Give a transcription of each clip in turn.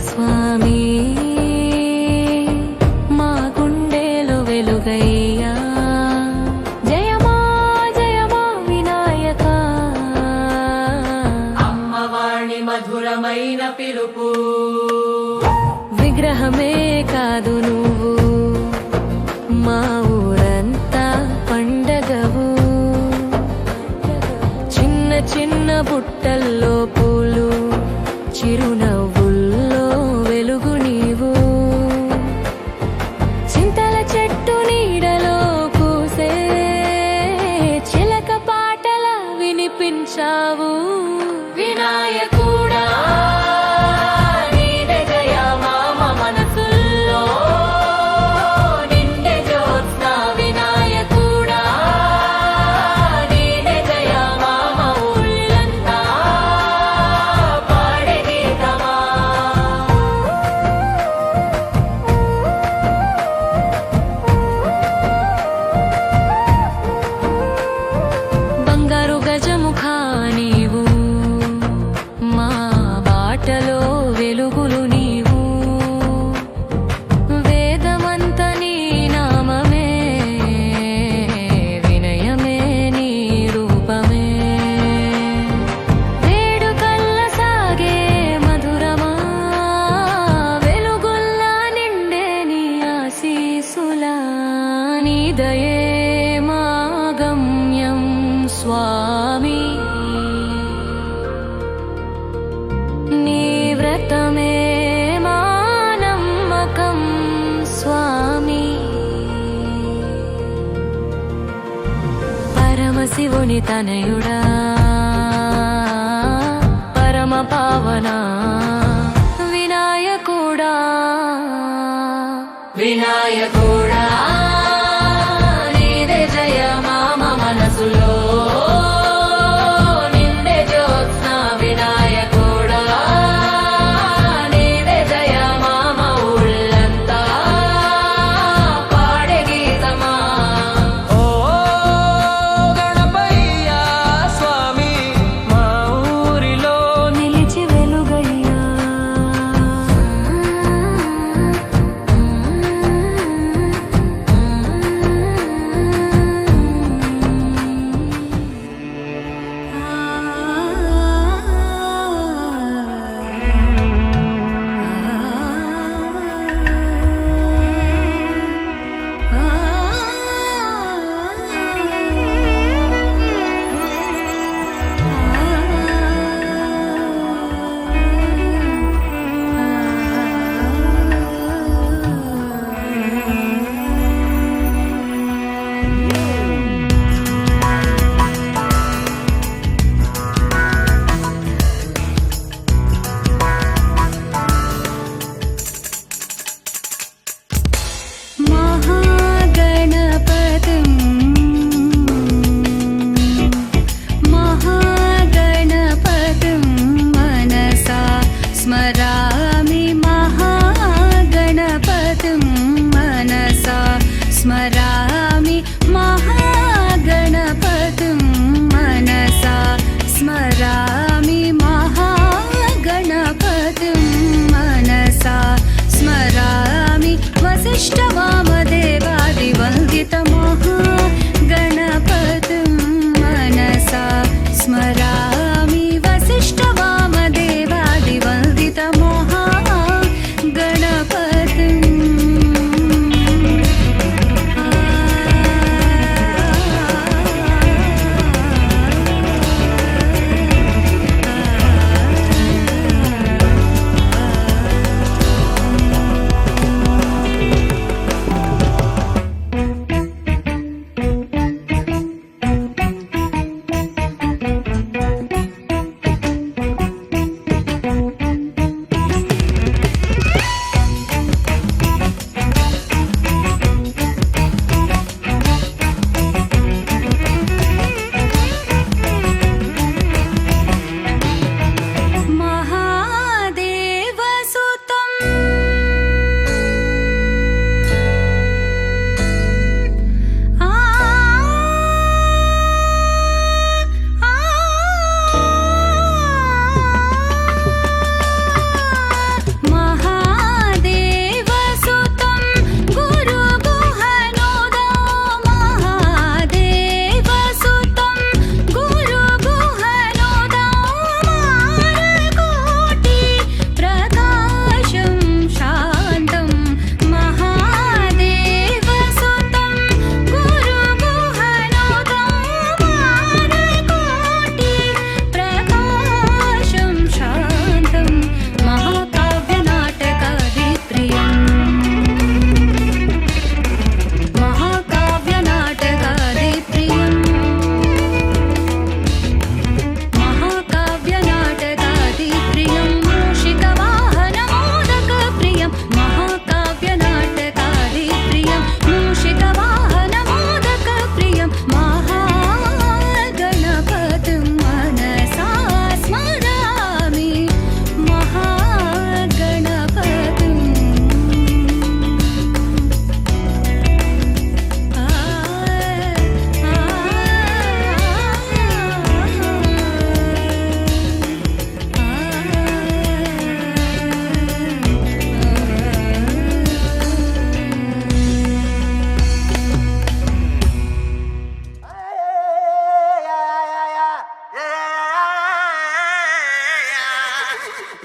స్వామి మా గుండెలో వెలుగయ్యా జయమా జయమా వినాయక అమ్మవాణి మధురమైన పిలుపు విగ్రహమే కాదు నువ్వు మా ఊరంతా పండగవు చిన్న చిన్న బుట్టల్లో పూలు చిరునవ్వుల్లో వెలుగు నీవు చింతల చెట్టు నీడలో కూసే చిలక పాటల వినిపించావు వినాయకుడా నీవే జయ మామ మనసుల్లో నిండే జ్యోత్స్న వినాయకుడా నీవే జయ మామ ఊళ్ళంతా పాడే గీతమా బంగారు గజముఖా నీవు మా బాటలో వెలుగులు నీవు వేదమంత నీ నామమే వినయమే నీ రూపమే వేడుకల్ల సాగే మధురమా వెలుగుల్లా నిండే నీ ఆశీసులా నీ దయే మా గమ్యం స్వామి నీ వ్రతమే మా నమ్మకం స్వామి పరమశివుని తనయుడా పరమ పావన వినాయకుడా వినాయకుడా నీదే జయ మామ మనసులో నిండే జ్యోత్స్న వినాయకుడా నీదే జయ మామ ఊళ్ళంతా పాడే గీతమా ఓ గణపయ్య స్వామి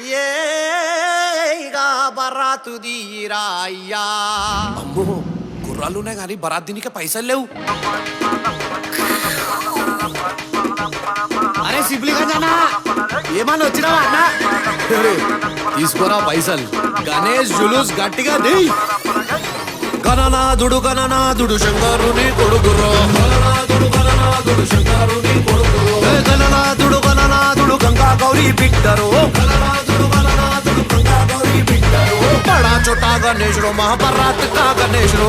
ఏగా బరాతు దీరా అయ్యా. అమ్మో గుర్రాలున్నాయి కానీ బరాత్ దీనికి పైసలు లేవు. అరే సిబ్లిగంజ్ అన్నా ఏమన్నా వచ్చినావా అన్న? తీసుకోరా పైసలు. గణేష్ జులూస్ గట్టిగా ది. గణనాథుడు శంకరుని కొడుకురో. గణనాథుడు గంగా గౌరీ బిడ్డరు. బడా చోటా గణేశుడు మహాభారత్ కా గణేశుడు.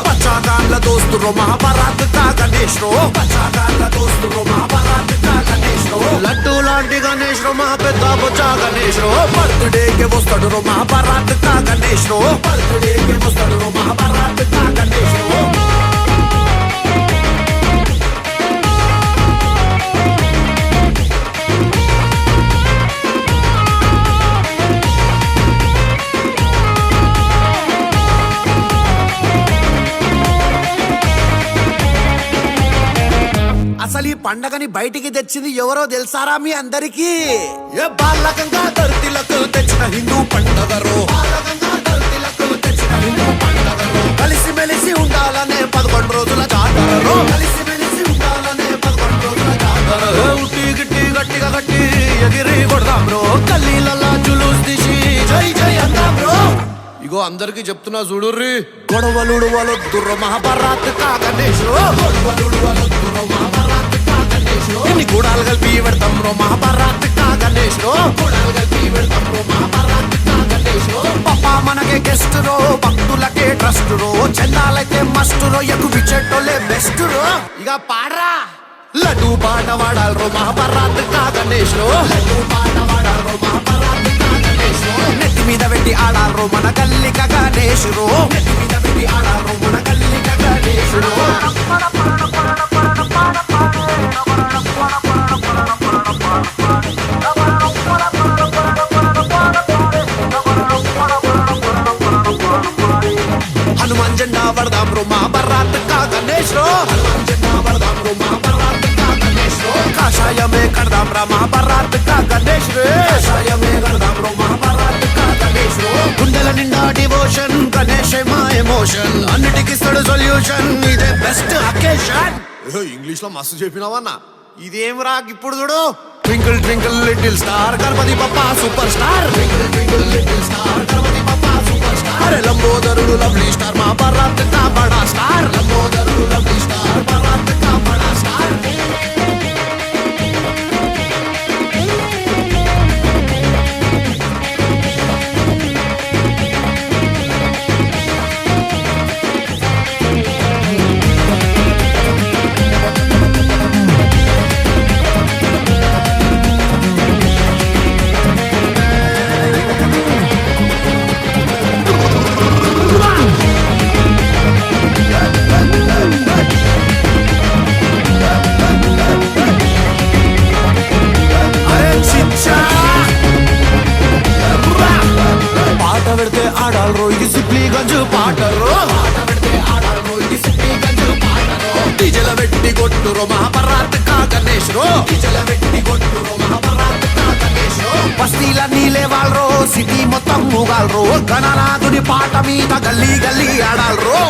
పచ్చాగాళ్ళ దోస్తురు మహాభారత్ కా గణేశుడు. లడ్డు లాంటి గణేశుడు మా పెద్ద బొచ్చా గణేశుడు. బర్త్డేకి వస్తాడు రో మహాభారత్ కా గణేశుడు. బర్త్డేకి వస్తాడు రో మహాభారత్ కా గణేశుడు. అసలు ఈ పండగని బయటికి తెచ్చింది ఎవరో తెలుసారా మీ అందరికి? ఏ బాలకంగా ధరతిలకు తెచ్చిన హిందూ పండగరు. కలిసి మెలిసి ఉండాలనే 11 రోజుల జాతరలో. ఉట్టి గిట్టి గట్టిగా గట్టి ఎగిరి కొడదాం రో. గల్లీలలా జులూస్ తీసి జై జై అందాం రో. ఇగో అందరికి చెప్తున్నా చూడుర్రి. గొడవలుడు వలొద్దుర్రో మహాభారత్ కా గణేశుడు. ఎన్ని గూడాలు కలిపి పెడతాం రో మహాభారత్ కా గణేశుడు. పప్పా మనకే గెస్ట్ రో, భక్తులకే ట్రస్ట్ రో. చందాలైతే మస్ట్ రో, ఎక్కువ విచ్చేటోళ్ళే బెస్ట్ రో. ఇక పాడరా లడ్డు పాట వాడాలి రో మహాభారత్ కా గణేశుడు. నెత్తి మీద పెట్టి ఆడారు మన గల్లిక గణేశుడు. హనుమాన్ జెండా పడదాం రో మహాభారత్ కా గణేశుడు. కాషాయమే కడదాం రా మహాభారత్ కా గణేశుడు. గుండెల నిండా డివోషన్, గణేష్ మా ఎమోషన్. అన్నిటికిస్తాడు సొల్యూషన్, ఇదే బెస్ట్ అకేషన్. ఇంగ్లీష్ లో మస్తు చెప్పినావన్నా. ఇదేం రా ఇప్పుడు చూడు. Twinkle twinkle little star Ganapati Bappa super star. అరే లంబోదరుడు లవ్లీ స్టార్ మహాభారత్ కా బడా స్టార్. పాట పెడితే ఆడాలరో ఇది సిబ్లిగంజ్ పాటరో. డీజెల పెట్టి కొట్టురో మహాభారత్ కా గణేశుడు. బస్తీలన్నీ లేవాలరో, సిటీ మొత్తం మూగాలరో. గణనాథుని పాట మీద గల్లీ గల్లీ ఆడాలరో.